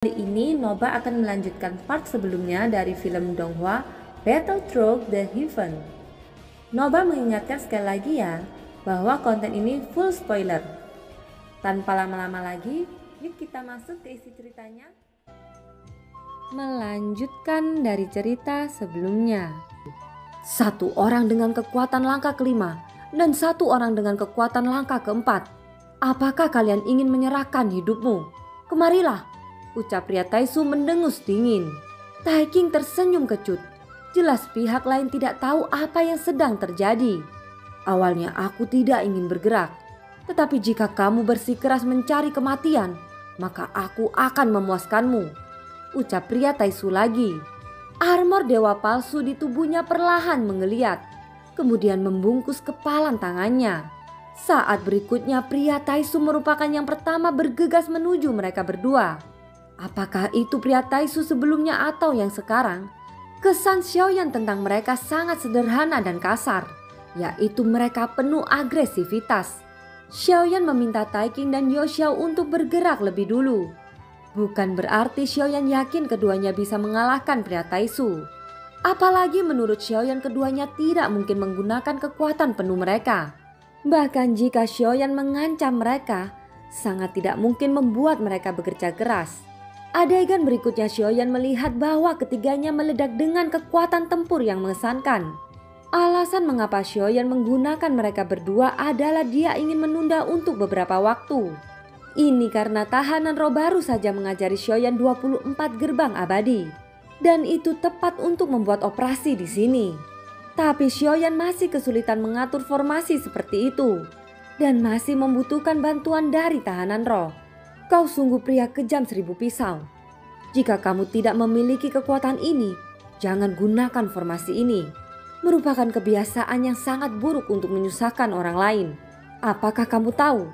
Kali ini Noba akan melanjutkan part sebelumnya dari film Donghua Battle Through the Heaven. Noba mengingatkan sekali lagi ya bahwa konten ini full spoiler. Tanpa lama-lama lagi, yuk kita masuk ke isi ceritanya. Melanjutkan dari cerita sebelumnya. Satu orang dengan kekuatan langkah kelima dan satu orang dengan kekuatan langkah keempat. Apakah kalian ingin menyerahkan hidupmu? Kemarilah, ucap pria Taisu mendengus dingin. Taiking tersenyum kecut. Jelas pihak lain tidak tahu apa yang sedang terjadi. Awalnya aku tidak ingin bergerak. Tetapi jika kamu bersikeras mencari kematian, maka aku akan memuaskanmu, ucap pria Taisu lagi. Armor dewa palsu di tubuhnya perlahan menggeliat, kemudian membungkus kepalan tangannya. Saat berikutnya pria Taisu merupakan yang pertama bergegas menuju mereka berdua. Apakah itu pria Taisu sebelumnya atau yang sekarang? Kesan Xiaoyan tentang mereka sangat sederhana dan kasar, yaitu mereka penuh agresivitas. Xiaoyan meminta Taiking dan Yoxiao untuk bergerak lebih dulu. Bukan berarti Xiaoyan yakin keduanya bisa mengalahkan pria Taisu. Apalagi menurut Xiaoyan keduanya tidak mungkin menggunakan kekuatan penuh mereka. Bahkan jika Xiaoyan mengancam mereka, sangat tidak mungkin membuat mereka bekerja keras. Adegan berikutnya Xiaoyan melihat bahwa ketiganya meledak dengan kekuatan tempur yang mengesankan. Alasan mengapa Xiaoyan menggunakan mereka berdua adalah dia ingin menunda untuk beberapa waktu. Ini karena tahanan roh baru saja mengajari Xiaoyan 24 gerbang abadi. Dan itu tepat untuk membuat operasi di sini. Tapi Xiaoyan masih kesulitan mengatur formasi seperti itu. Dan masih membutuhkan bantuan dari tahanan roh. Kau sungguh pria kejam 1000 pisau. Jika kamu tidak memiliki kekuatan ini, jangan gunakan formasi ini. Merupakan kebiasaan yang sangat buruk untuk menyusahkan orang lain. Apakah kamu tahu?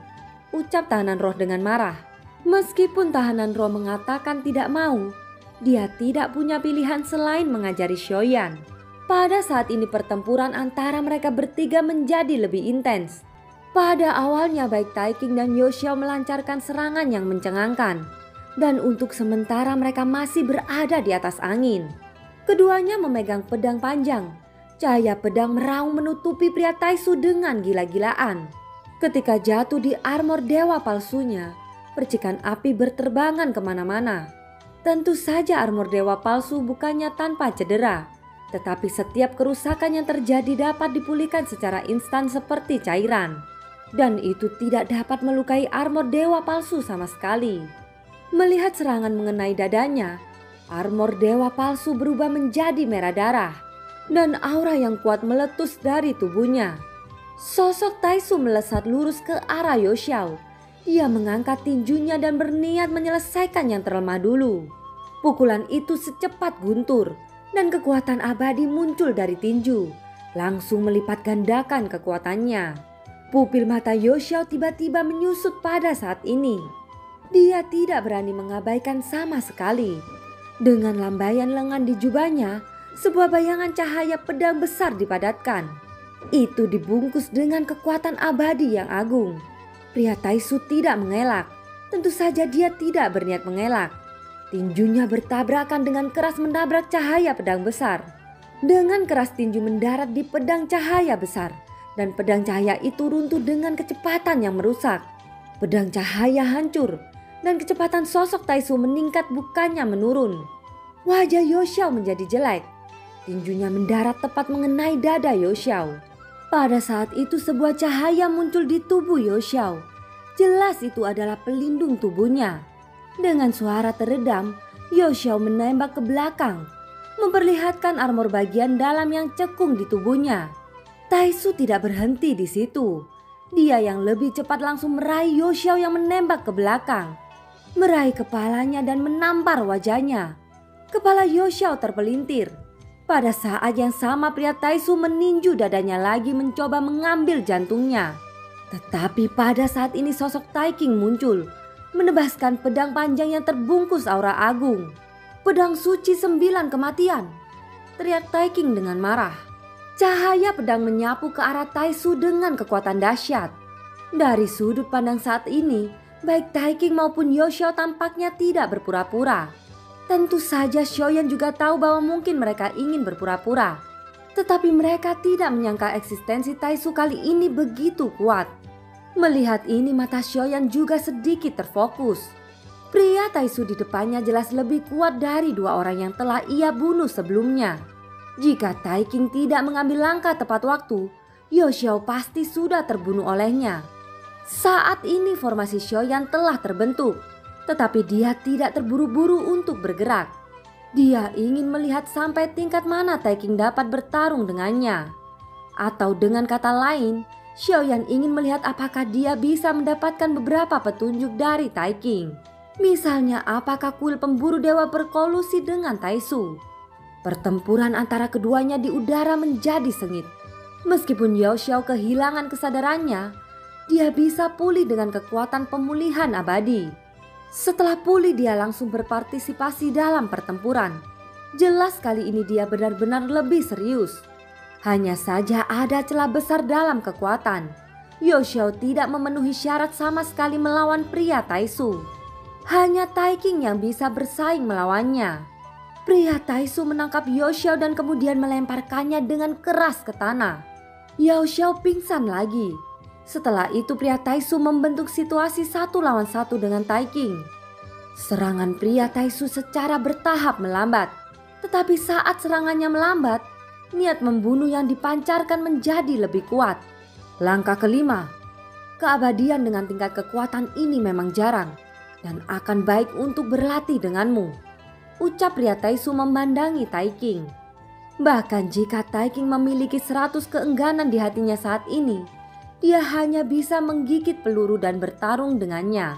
Ucap tahanan roh dengan marah. Meskipun tahanan roh mengatakan tidak mau, dia tidak punya pilihan selain mengajari Xiaoyan. Pada saat ini pertempuran antara mereka bertiga menjadi lebih intens. Pada awalnya baik Taiking dan Yoxiao melancarkan serangan yang mencengangkan. Dan untuk sementara mereka masih berada di atas angin. Keduanya memegang pedang panjang. Cahaya pedang meraung menutupi pria Taisu dengan gila-gilaan. Ketika jatuh di armor dewa palsunya, percikan api berterbangan kemana-mana. Tentu saja armor dewa palsu bukannya tanpa cedera. Tetapi setiap kerusakan yang terjadi dapat dipulihkan secara instan seperti cairan. Dan itu tidak dapat melukai armor dewa palsu sama sekali. Melihat serangan mengenai dadanya, armor dewa palsu berubah menjadi merah darah. Dan aura yang kuat meletus dari tubuhnya. Sosok Taisu melesat lurus ke arah Yoxiao. Dia mengangkat tinjunya dan berniat menyelesaikan yang terlemah dulu. Pukulan itu secepat guntur. Dan kekuatan abadi muncul dari tinju, langsung melipat gandakan kekuatannya. Pupil mata Yoxiao tiba-tiba menyusut pada saat ini. Dia tidak berani mengabaikan sama sekali. Dengan lambaian lengan di jubahnya, sebuah bayangan cahaya pedang besar dipadatkan. Itu dibungkus dengan kekuatan abadi yang agung. Pria Taisu tidak mengelak. Tentu saja dia tidak berniat mengelak. Tinjunya bertabrakan dengan keras menabrak cahaya pedang besar. Dengan keras tinju mendarat di pedang cahaya besar. Dan pedang cahaya itu runtuh dengan kecepatan yang merusak. Pedang cahaya hancur. Dan kecepatan sosok Taisu meningkat bukannya menurun. Wajah Yoxiao menjadi jelek. Tinjunya mendarat tepat mengenai dada Yoxiao. Pada saat itu sebuah cahaya muncul di tubuh Yoxiao. Jelas itu adalah pelindung tubuhnya. Dengan suara teredam, Yoxiao menembak ke belakang, memperlihatkan armor bagian dalam yang cekung di tubuhnya. Taisu tidak berhenti di situ. Dia yang lebih cepat langsung meraih Yoxiao yang menembak ke belakang. Meraih kepalanya dan menampar wajahnya. Kepala Yoxiao terpelintir. Pada saat yang sama pria Taisu meninju dadanya lagi mencoba mengambil jantungnya. Tetapi pada saat ini sosok Taiking muncul. Menebaskan pedang panjang yang terbungkus aura agung. Pedang suci 9 kematian, teriak Taiking dengan marah. Cahaya pedang menyapu ke arah Taisu dengan kekuatan dahsyat. Dari sudut pandang saat ini, Baik Taiking maupun Yoshio tampaknya tidak berpura-pura. Tentu saja Xiaoyan juga tahu bahwa mungkin mereka ingin berpura-pura. Tetapi mereka tidak menyangka eksistensi Taisu kali ini begitu kuat. Melihat ini mata Xiaoyan juga sedikit terfokus. Pria Taisu di depannya jelas lebih kuat dari dua orang yang telah ia bunuh sebelumnya. Jika Taiking tidak mengambil langkah tepat waktu, Yoshio pasti sudah terbunuh olehnya. Saat ini formasi Xiaoyan telah terbentuk, tetapi dia tidak terburu-buru untuk bergerak. Dia ingin melihat sampai tingkat mana Taiking dapat bertarung dengannya. Atau dengan kata lain, Xiaoyan ingin melihat apakah dia bisa mendapatkan beberapa petunjuk dari Taiking. Misalnya apakah kuil pemburu dewa berkolusi dengan Taisu. Pertempuran antara keduanya di udara menjadi sengit. Meskipun Yao Xiao kehilangan kesadarannya, dia bisa pulih dengan kekuatan pemulihan abadi. Setelah pulih dia langsung berpartisipasi dalam pertempuran. Jelas kali ini dia benar-benar lebih serius. Hanya saja ada celah besar dalam kekuatan. Yao Xiao tidak memenuhi syarat sama sekali melawan pria Taisu. Hanya Taiking yang bisa bersaing melawannya. Pria Taisu menangkap Yao Xiao dan kemudian melemparkannya dengan keras ke tanah. Yao Xiao pingsan lagi. Setelah itu pria Taisu membentuk situasi 1 lawan 1 dengan Taiking. Serangan pria Taisu secara bertahap melambat. Tetapi saat serangannya melambat, niat membunuh yang dipancarkan menjadi lebih kuat. Langkah kelima, keabadian dengan tingkat kekuatan ini memang jarang dan akan baik untuk berlatih denganmu, ucap pria Taisu memandangi Taiking. Bahkan jika Taiking memiliki 100 keengganan di hatinya saat ini, dia hanya bisa menggigit peluru dan bertarung dengannya.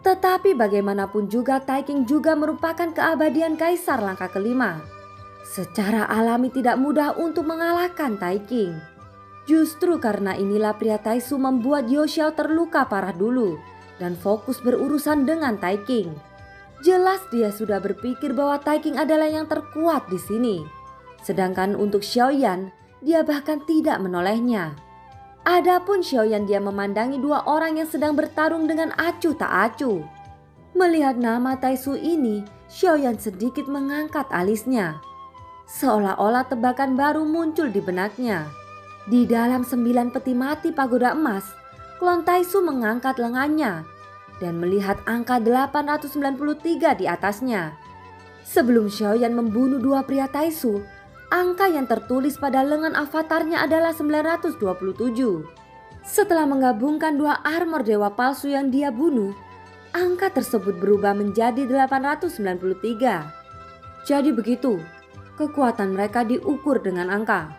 Tetapi bagaimanapun juga Taiking juga merupakan keabadian kaisar langkah kelima. Secara alami tidak mudah untuk mengalahkan Taiking. Justru karena inilah pria Taisu membuat Yao Xiao terluka parah dulu dan fokus berurusan dengan Taiking. Jelas dia sudah berpikir bahwa Taiking adalah yang terkuat di sini. Sedangkan untuk Xiaoyan, dia bahkan tidak menolehnya. Adapun Xiaoyan dia memandangi dua orang yang sedang bertarung dengan acuh tak acuh. Melihat nama Taisu ini, Xiaoyan sedikit mengangkat alisnya. Seolah-olah tebakan baru muncul di benaknya. Di dalam 9 peti mati pagoda emas, klon Taisu mengangkat lengannya dan melihat angka 893 di atasnya. Sebelum Xiaoyan membunuh dua pria Taisu, angka yang tertulis pada lengan avatarnya adalah 927. Setelah menggabungkan dua armor dewa palsu yang dia bunuh, angka tersebut berubah menjadi 893. Jadi begitu, kekuatan mereka diukur dengan angka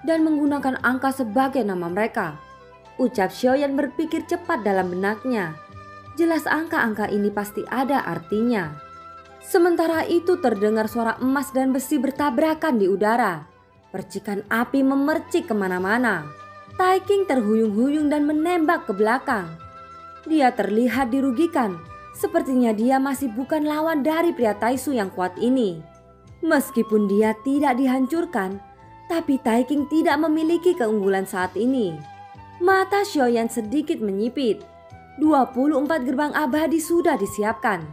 dan menggunakan angka sebagai nama mereka, ucap Xiaoyan berpikir cepat dalam benaknya. Jelas angka-angka ini pasti ada artinya. Sementara itu terdengar suara emas dan besi bertabrakan di udara. Percikan api memercik kemana-mana. Taiking terhuyung-huyung dan menembak ke belakang. Dia terlihat dirugikan. Sepertinya dia masih bukan lawan dari pria Taisu yang kuat ini. Meskipun dia tidak dihancurkan, tapi Taiking tidak memiliki keunggulan saat ini. Mata Xiaoyan sedikit menyipit. 24 gerbang abadi sudah disiapkan.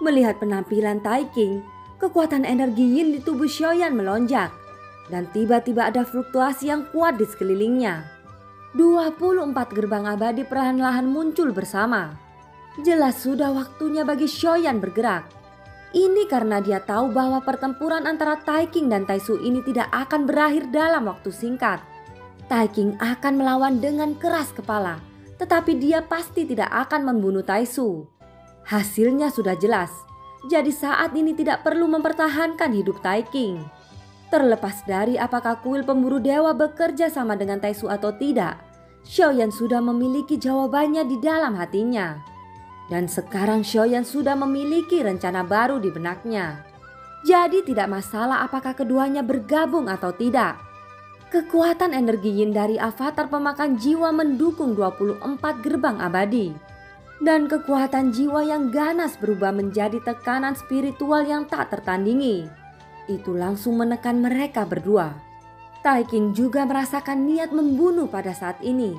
Melihat penampilan Taiking, kekuatan energi yin di tubuh Xiaoyan melonjak dan tiba-tiba ada fluktuasi yang kuat di sekelilingnya. 24 gerbang abadi perlahan-lahan muncul bersama. Jelas sudah waktunya bagi Xiaoyan bergerak. Ini karena dia tahu bahwa pertempuran antara Taiking dan Taisu ini tidak akan berakhir dalam waktu singkat. Taiking akan melawan dengan keras kepala, tetapi dia pasti tidak akan membunuh Taisu. Hasilnya sudah jelas, jadi saat ini tidak perlu mempertahankan hidup Taiking. Terlepas dari apakah kuil pemburu dewa bekerja sama dengan Taisu atau tidak, Xiaoyan sudah memiliki jawabannya di dalam hatinya. Dan sekarang Xiaoyan sudah memiliki rencana baru di benaknya. Jadi tidak masalah apakah keduanya bergabung atau tidak. Kekuatan energi yin dari avatar pemakan jiwa mendukung 24 gerbang abadi. Dan kekuatan jiwa yang ganas berubah menjadi tekanan spiritual yang tak tertandingi. Itu langsung menekan mereka berdua. Taiking juga merasakan niat membunuh pada saat ini.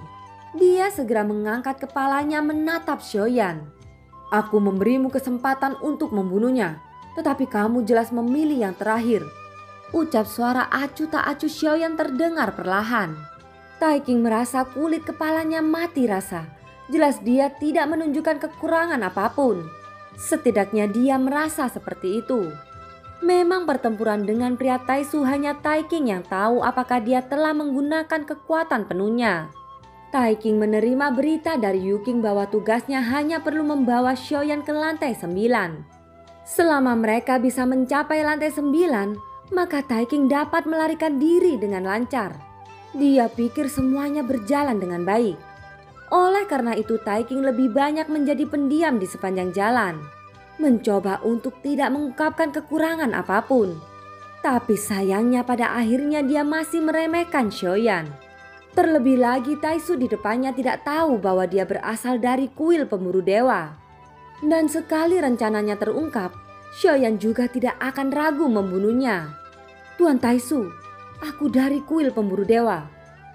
Dia segera mengangkat kepalanya menatap Xiaoyan. Aku memberimu kesempatan untuk membunuhnya, tetapi kamu jelas memilih yang terakhir. Ucap suara acuh tak acuh Xiaoyan terdengar perlahan. Taiking merasa kulit kepalanya mati rasa. Jelas dia tidak menunjukkan kekurangan apapun. Setidaknya dia merasa seperti itu. Memang pertempuran dengan pria Taisu hanya Taiking yang tahu apakah dia telah menggunakan kekuatan penuhnya. Taiking menerima berita dari Yuking bahwa tugasnya hanya perlu membawa Xiaoyan ke lantai 9. Selama mereka bisa mencapai lantai 9, maka Taiking dapat melarikan diri dengan lancar. Dia pikir semuanya berjalan dengan baik. Oleh karena itu Taiking lebih banyak menjadi pendiam di sepanjang jalan, mencoba untuk tidak mengungkapkan kekurangan apapun. Tapi sayangnya pada akhirnya dia masih meremehkan Xiaoyan. Terlebih lagi Taisu di depannya tidak tahu bahwa dia berasal dari kuil pemburu dewa. Dan sekali rencananya terungkap, Xiaoyan juga tidak akan ragu membunuhnya. Tuan Taisu, aku dari kuil pemburu dewa.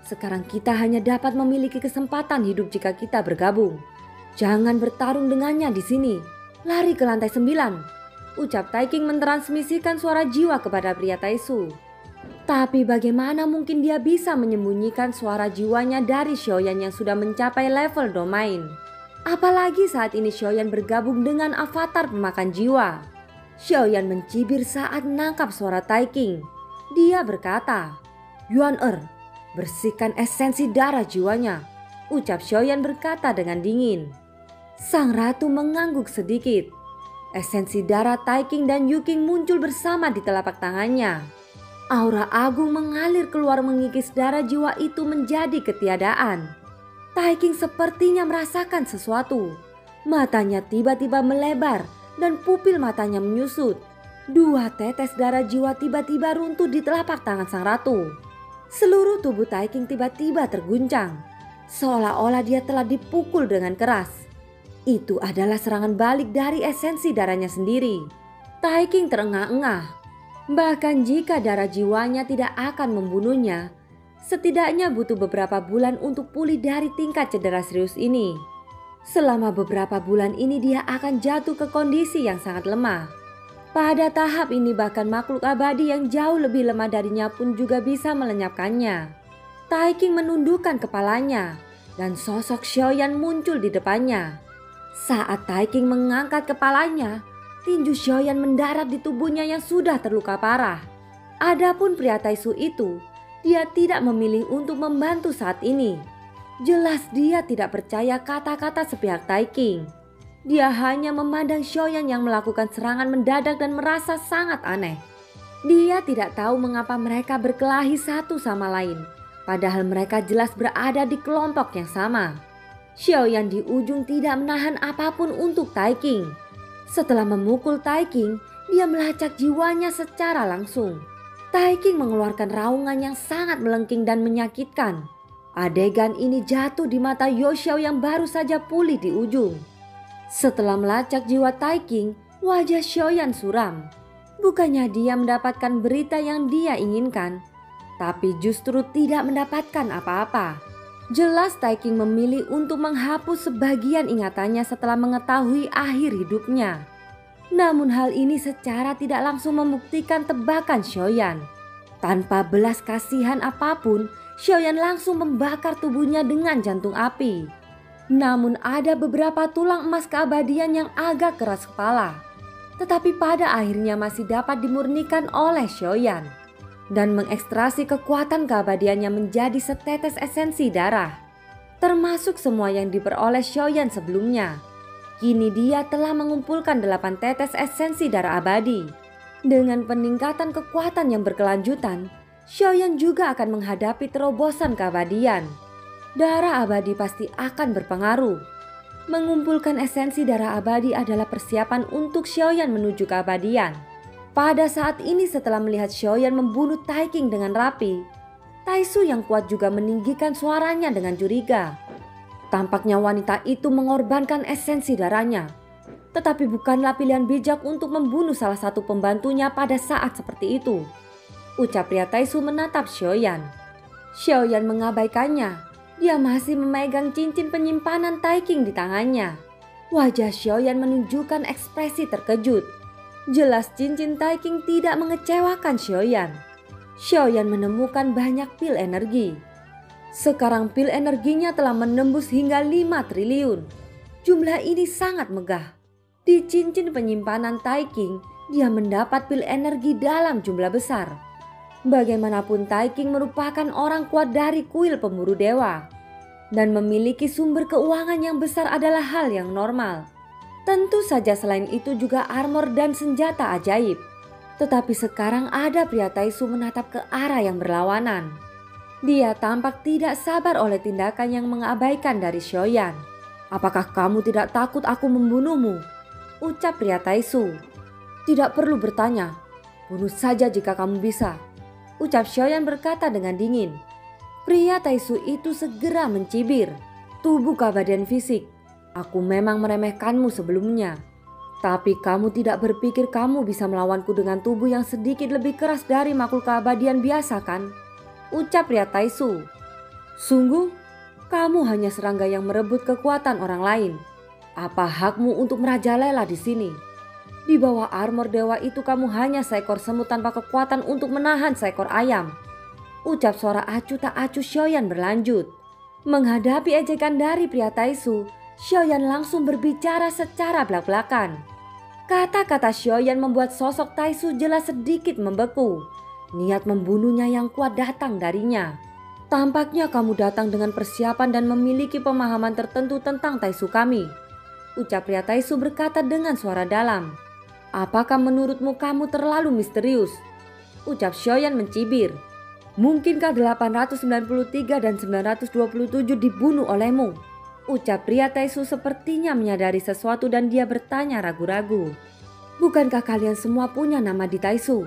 Sekarang kita hanya dapat memiliki kesempatan hidup jika kita bergabung. Jangan bertarung dengannya di sini. Lari ke lantai 9. Ucap Taiking mentransmisikan suara jiwa kepada pria Taisu. Tapi bagaimana mungkin dia bisa menyembunyikan suara jiwanya dari Xiaoyan yang sudah mencapai level domain. Apalagi saat ini Xiaoyan bergabung dengan avatar pemakan jiwa. Xiaoyan mencibir saat menangkap suara Taiking. Dia berkata, Yuan bersihkan esensi darah jiwanya. Ucap Xiaoyan berkata dengan dingin. Sang ratu mengangguk sedikit. Esensi darah Taiking dan Yuking muncul bersama di telapak tangannya. Aura agung mengalir keluar mengikis darah jiwa itu menjadi ketiadaan. Taiking sepertinya merasakan sesuatu. Matanya tiba-tiba melebar dan pupil matanya menyusut. 2 tetes darah jiwa tiba-tiba runtuh di telapak tangan sang ratu. Seluruh tubuh Taiking tiba-tiba terguncang, seolah-olah dia telah dipukul dengan keras. Itu adalah serangan balik dari esensi darahnya sendiri. Taiking terengah-engah. Bahkan jika darah jiwanya tidak akan membunuhnya, setidaknya butuh beberapa bulan untuk pulih dari tingkat cedera serius ini. Selama beberapa bulan ini dia akan jatuh ke kondisi yang sangat lemah. Pada tahap ini bahkan makhluk abadi yang jauh lebih lemah darinya pun juga bisa melenyapkannya. Taiking menundukkan kepalanya dan sosok Xiaoyan muncul di depannya. Saat Taiking mengangkat kepalanya, tinju Xiaoyan mendarat di tubuhnya yang sudah terluka parah. Adapun pria Taisu itu, dia tidak memilih untuk membantu saat ini. Jelas dia tidak percaya kata-kata sepihak Taiking. Dia hanya memandang Xiaoyan yang melakukan serangan mendadak dan merasa sangat aneh. Dia tidak tahu mengapa mereka berkelahi satu sama lain, padahal mereka jelas berada di kelompok yang sama. Xiaoyan di ujung tidak menahan apapun untuk Taiking. Setelah memukul Taiking, dia melacak jiwanya secara langsung. Taiking mengeluarkan raungan yang sangat melengking dan menyakitkan. Adegan ini jatuh di mata Yoshio yang baru saja pulih di ujung. Setelah melacak jiwa Taiking, wajah Xiaoyan suram. Bukannya dia mendapatkan berita yang dia inginkan, tapi justru tidak mendapatkan apa-apa. Jelas Taiking memilih untuk menghapus sebagian ingatannya setelah mengetahui akhir hidupnya. Namun hal ini secara tidak langsung membuktikan tebakan Xiaoyan. Tanpa belas kasihan apapun, Xiaoyan langsung membakar tubuhnya dengan jantung api. Namun ada beberapa tulang emas keabadian yang agak keras kepala, tetapi pada akhirnya masih dapat dimurnikan oleh Xiaoyan dan mengekstrasi kekuatan keabadiannya menjadi setetes esensi darah, termasuk semua yang diperoleh Xiaoyan sebelumnya. Kini dia telah mengumpulkan 8 tetes esensi darah abadi. Dengan peningkatan kekuatan yang berkelanjutan, Xiaoyan juga akan menghadapi terobosan keabadian. Darah abadi pasti akan berpengaruh. Mengumpulkan esensi darah abadi adalah persiapan untuk Xiaoyan menuju keabadian. Pada saat ini setelah melihat Xiaoyan membunuh Taiking dengan rapi, Taisu yang kuat juga meninggikan suaranya dengan curiga. Tampaknya wanita itu mengorbankan esensi darahnya, tetapi bukanlah pilihan bijak untuk membunuh salah satu pembantunya pada saat seperti itu. Ucap pria Taisu menatap Xiaoyan. Xiaoyan mengabaikannya Dia masih memegang cincin penyimpanan Taiking di tangannya. Wajah Xiaoyan menunjukkan ekspresi terkejut. Jelas cincin Taiking tidak mengecewakan Xiaoyan. Xiaoyan menemukan banyak pil energi. Sekarang pil energinya telah menembus hingga 5 triliun. Jumlah ini sangat megah. Di cincin penyimpanan Taiking, dia mendapat pil energi dalam jumlah besar. Bagaimanapun Taiking merupakan orang kuat dari kuil pemburu dewa. Dan memiliki sumber keuangan yang besar adalah hal yang normal. Tentu saja selain itu juga armor dan senjata ajaib. Tetapi sekarang ada pria Taisu menatap ke arah yang berlawanan. Dia tampak tidak sabar oleh tindakan yang mengabaikan dari Xiaoyan. "Apakah kamu tidak takut aku membunuhmu?" ucap pria Taisu. "Tidak perlu bertanya, bunuh saja jika kamu bisa," ucap Xiaoyan berkata dengan dingin. Pria Taisu itu segera mencibir. "Tubuh keabadian fisik, aku memang meremehkanmu sebelumnya. Tapi kamu tidak berpikir kamu bisa melawanku dengan tubuh yang sedikit lebih keras dari makhluk keabadian biasa kan?" ucap pria Taisu. "Sungguh, kamu hanya serangga yang merebut kekuatan orang lain. Apa hakmu untuk merajalela di sini? Di bawah armor dewa itu kamu hanya seekor semut tanpa kekuatan untuk menahan seekor ayam," ucap suara acuh tak acuh Xiaoyan berlanjut. Menghadapi ejekan dari pria Taisu, Xiaoyan langsung berbicara secara belak-belakan. Kata-kata Xiaoyan membuat sosok Taisu jelas sedikit membeku. Niat membunuhnya yang kuat datang darinya. "Tampaknya kamu datang dengan persiapan dan memiliki pemahaman tertentu tentang Taisu kami," ucap pria Taisu berkata dengan suara dalam. "Apakah menurutmu kamu terlalu misterius?" ucap Xiaoyan mencibir. "Mungkinkah 893 dan 927 dibunuh olehmu?" ucap pria Taisu sepertinya menyadari sesuatu dan dia bertanya ragu-ragu. "Bukankah kalian semua punya nama di Taisu?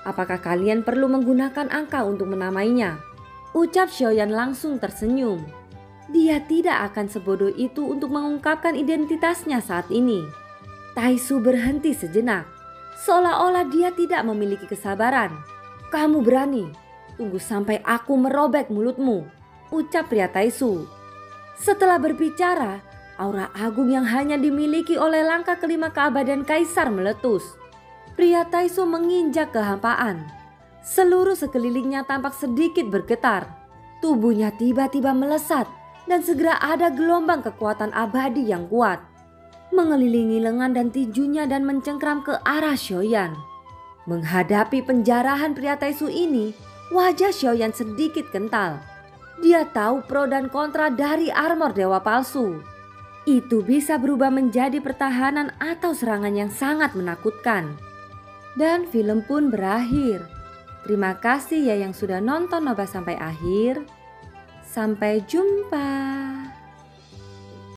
Apakah kalian perlu menggunakan angka untuk menamainya?" ucap Xiaoyan langsung tersenyum. Dia tidak akan sebodoh itu untuk mengungkapkan identitasnya saat ini. Taisu berhenti sejenak, seolah-olah dia tidak memiliki kesabaran. "Kamu berani? Tunggu sampai aku merobek mulutmu," ucap pria Taisu. Setelah berbicara, aura agung yang hanya dimiliki oleh langkah kelima keabadian kaisar meletus. Pria Taisu menginjak kehampaan. Seluruh sekelilingnya tampak sedikit bergetar. Tubuhnya tiba-tiba melesat dan segera ada gelombang kekuatan abadi yang kuat mengelilingi lengan dan tinjunya dan mencengkram ke arah Xiaoyan. Menghadapi penjarahan pria Taisu ini, wajah Xiaoyan sedikit kental. Dia tahu pro dan kontra dari armor dewa palsu. Itu bisa berubah menjadi pertahanan atau serangan yang sangat menakutkan. Dan film pun berakhir. Terima kasih ya yang sudah nonton Nobas sampai akhir. Sampai jumpa.